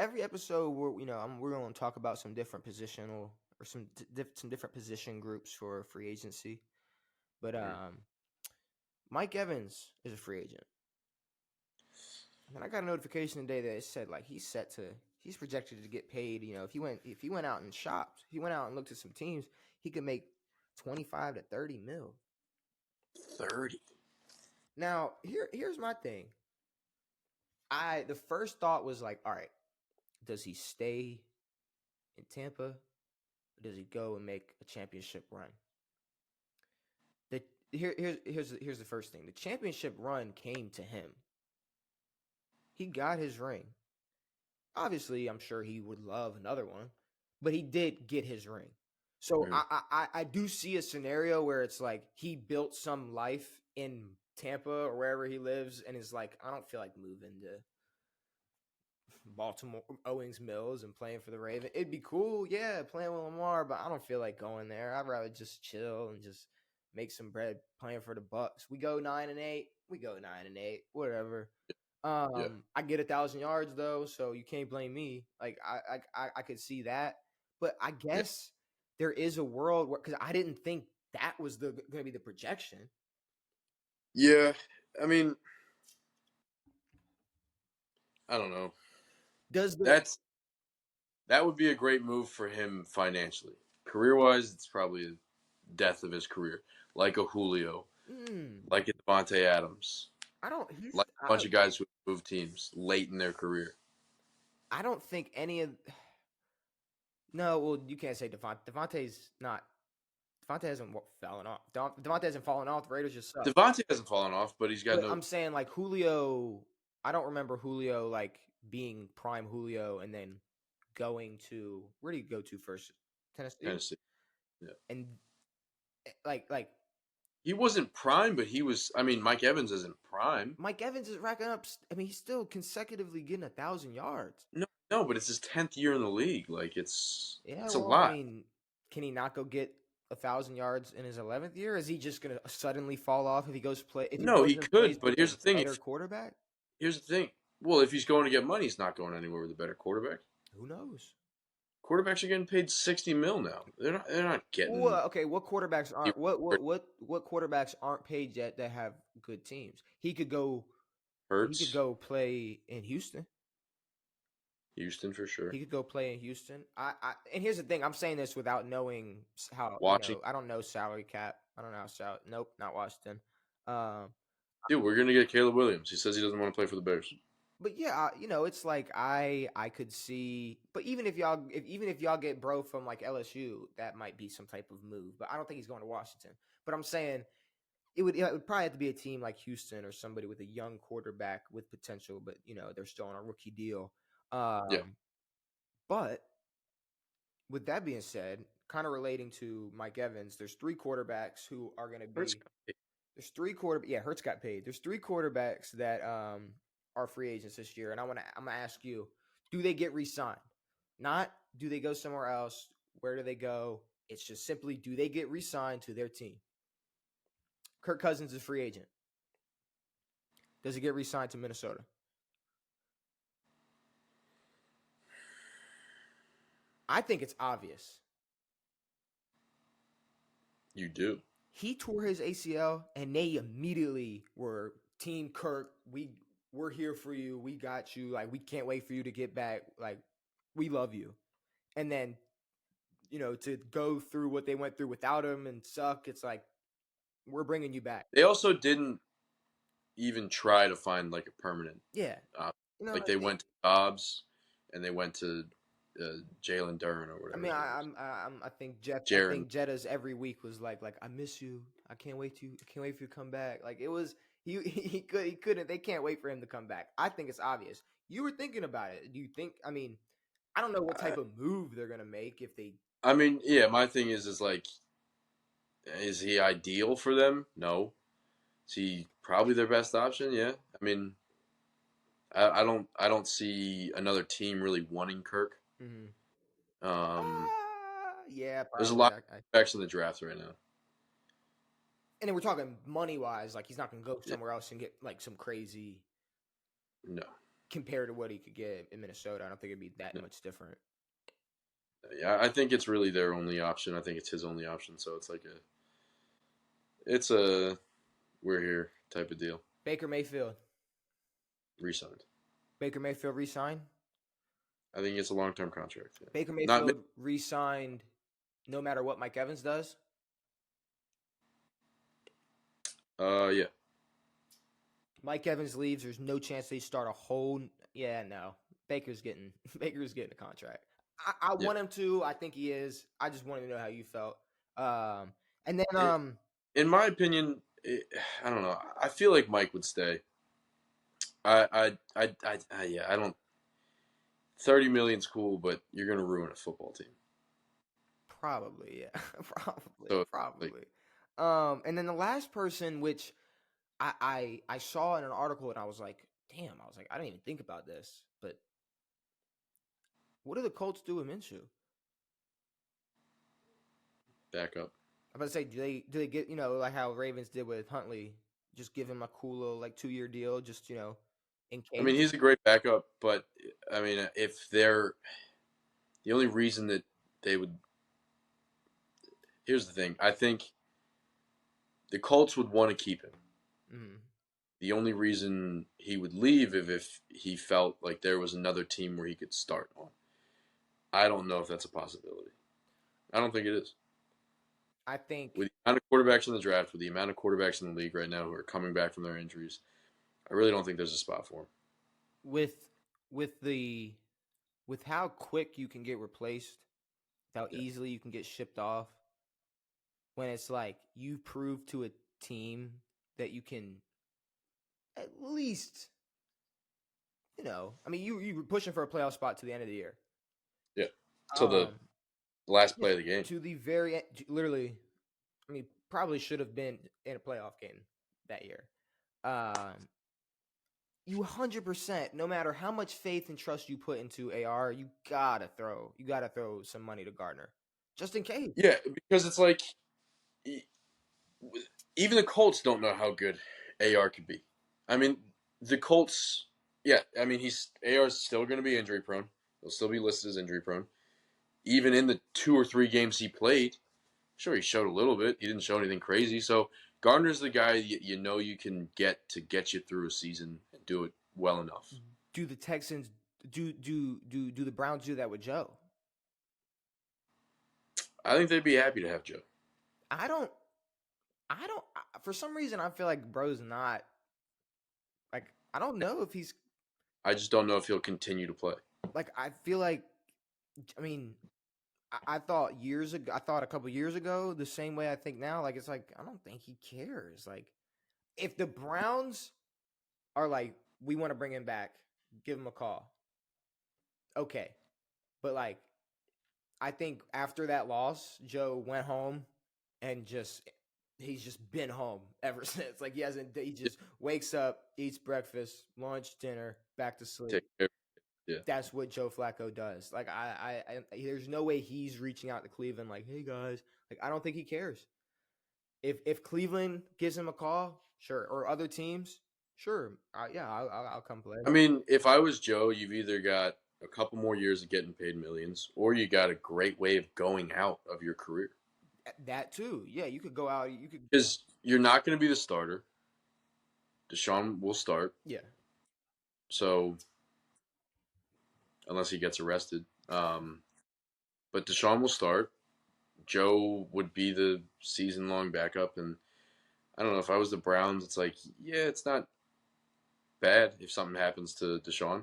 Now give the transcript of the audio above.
every episode we're going to talk about some different positional or some different position groups for free agency. But Mike Evans is a free agent. And I got a notification today that it said like he's projected to get paid. You know, if he went out and shopped, he went out and looked at some teams, he could make 25 to 30 mil. 30. Now here's my thing. The first thought was like, all right, does he stay in Tampa, or does he go and make a championship run? Here's the first thing. The championship run came to him. He got his ring. Obviously, I'm sure he would love another one, but he did get his ring. So I do see a scenario where it's like he built some life in Tampa or wherever he lives and is like, I don't feel like moving to Baltimore, Owings Mills, and playing for the Ravens. It'd be cool, yeah, playing with Lamar, but I don't feel like going there. I'd rather just chill and just make some bread playing for the Bucks. We go 9-8. We go 9-8. Whatever. I get 1,000 yards though, so you can't blame me. Like I could see that, but I guess there is a world where, because I didn't think that was going to be the projection. Yeah, I mean, I don't know. That would be a great move for him financially. Career-wise, it's probably the death of his career, like a Julio, like a Devontae Adams. Like a bunch of guys who move teams late in their career. I don't think any of. No, well, you can't say Devontae. Devontae's not. Devontae hasn't fallen off. Devontae hasn't fallen off. The Raiders just suck. Devontae hasn't fallen off, but he's got no. I'm saying like Julio. I don't remember Julio like being prime Julio and then going to, where did he go to first? Tennessee. Yeah. And like he wasn't prime, but he was. I mean, Mike Evans isn't prime. Mike Evans is racking up. I mean, he's still consecutively getting 1,000 yards. No, but it's his 10th year in the league. Like it's a well, lot. I mean, can he not go get 1,000 yards in his 11th year? Is he just gonna suddenly fall off if he goes play? No, he could. But here's the thing: better quarterback. Here's the thing. Well, if he's going to get money, he's not going anywhere with a better quarterback. Who knows? Quarterbacks are getting paid $60 million now. They're not getting. Well, okay, what quarterbacks aren't? What quarterbacks aren't paid yet that have good teams? He could go. Hurts. He could go play in Houston. Houston for sure. He could go play in Houston. And here's the thing: I'm saying this without knowing how. I don't know salary cap. I don't know how. Nope, not Washington. Dude, we're gonna get Caleb Williams. He says he doesn't want to play for the Bears. But yeah, it's like I could see. But even if y'all get bro from like LSU, that might be some type of move. But I don't think he's going to Washington. But I'm saying it would probably have to be a team like Houston or somebody with a young quarterback with potential. But they're still on a rookie deal. But with that being said, kind of relating to Mike Evans, there's 3 quarterbacks who are going to be. There's 3 quarterbacks. Yeah, Hurts got paid. There's 3 quarterbacks that are free agents this year, and I'm gonna ask you: do they get re-signed? Not do they go somewhere else? Where do they go? It's just simply, do they get re-signed to their team? Kirk Cousins is a free agent. Does he get re-signed to Minnesota? I think it's obvious. You do. He tore his ACL, and they immediately were Team Kirk. We're here for you. We got you. Like, we can't wait for you to get back. Like, we love you. And then, to go through what they went through without him and suck, it's like, we're bringing you back. They also didn't even try to find like a permanent. Yeah. Like they went to Dobbs and they went to Jalen Duren or whatever. I mean, I think Jetta's every week was like I miss you. I can't wait for you to come back. Like it was. He couldn't. They can't wait for him to come back. I think it's obvious. You were thinking about it. Do you think? I mean, I don't know what type of move they're gonna make if they. I mean, yeah. My thing is like, is he ideal for them? No. Is he probably their best option? Yeah. I mean, I don't see another team really wanting Kirk. Mm-hmm. Yeah. Probably. There's a lot of backs in the draft right now. And then we're talking money wise, like he's not gonna go somewhere else and get like some crazy. No. compared to what he could get in Minnesota. I don't think it'd be that much different. Yeah, I think it's really their only option. I think it's his only option. So it's a we're here type of deal. Baker Mayfield Resigned. Baker Mayfield re-signed. I think it's a long-term contract. Yeah. Baker Mayfield re-signed no matter what Mike Evans does. Yeah. Mike Evans leaves. There's no chance they start a whole. Yeah, no. Baker's getting a contract. I want him to. I think he is. I just wanted to know how you felt. And then in my opinion, I don't know. I feel like Mike would stay. I don't. 30 million's cool, but you're gonna ruin a football team. Probably, yeah. Probably. And then the last person, which I saw in an article, and I was like, damn. I was like, I didn't even think about this, but what do the Colts do with Minshew? Back up. I'm about to say, do they get, like how Ravens did with Huntley, just give him a cool little 2-year deal, just in case. I mean, he's a great backup, but I mean, if they're the only reason that they would. Here's the thing. I think the Colts would want to keep him. Mm-hmm. The only reason he would leave if he felt like there was another team where he could start on. I don't know if that's a possibility. I don't think it is. I think with the amount of quarterbacks in the draft, with the amount of quarterbacks in the league right now who are coming back from their injuries, I really don't think there's a spot for him. With how quick you can get replaced, how easily you can get shipped off, when it's like you prove to a team that you can at least, I mean, you were pushing for a playoff spot to the end of the year. Yeah. So the last play of the game. To the very end, literally, I mean, probably should have been in a playoff game that year. You 100%, no matter how much faith and trust you put into AR, you gotta throw some money to Gardner, just in case. Yeah, because it's like even the Colts don't know how good AR could be. I mean, the Colts, I mean, AR's still going to be injury prone. He'll still be listed as injury prone. Even in the 2 or 3 games he played, sure, he showed a little bit. He didn't show anything crazy. So Gardner's the guy you can get to get you through a season and do it well enough. Do the Texans do the Browns do that with Joe? I think they'd be happy to have Joe. I don't. For some reason, I feel like bro's not. Like, I don't know if he's. I just don't know if he'll continue to play. Like, I feel like, I mean, I thought years ago. I thought a couple years ago the same way I think now. Like, it's like I don't think he cares. Like, if the Browns are like, we want to bring him back, give him a call. Okay, but like, I think after that loss, Joe went home and he's just been home ever since. Like, he just wakes up, eats breakfast, lunch, dinner, back to sleep. Yeah. That's what Joe Flacco does. Like, I there's no way he's reaching out to Cleveland like, hey guys, like, I don't think he cares. If Cleveland gives him a call, sure, or other teams, sure, I'll come play. I mean, if I was Joe, you've either got a couple more years of getting paid millions, or you got a great way of going out of your career. That too, yeah. You could go out. You could, because you're not going to be the starter. Deshaun will start. Yeah. So, unless he gets arrested, but Deshaun will start. Joe would be the season-long backup, and I don't know if I was the Browns. It's like, it's not bad if something happens to Deshaun.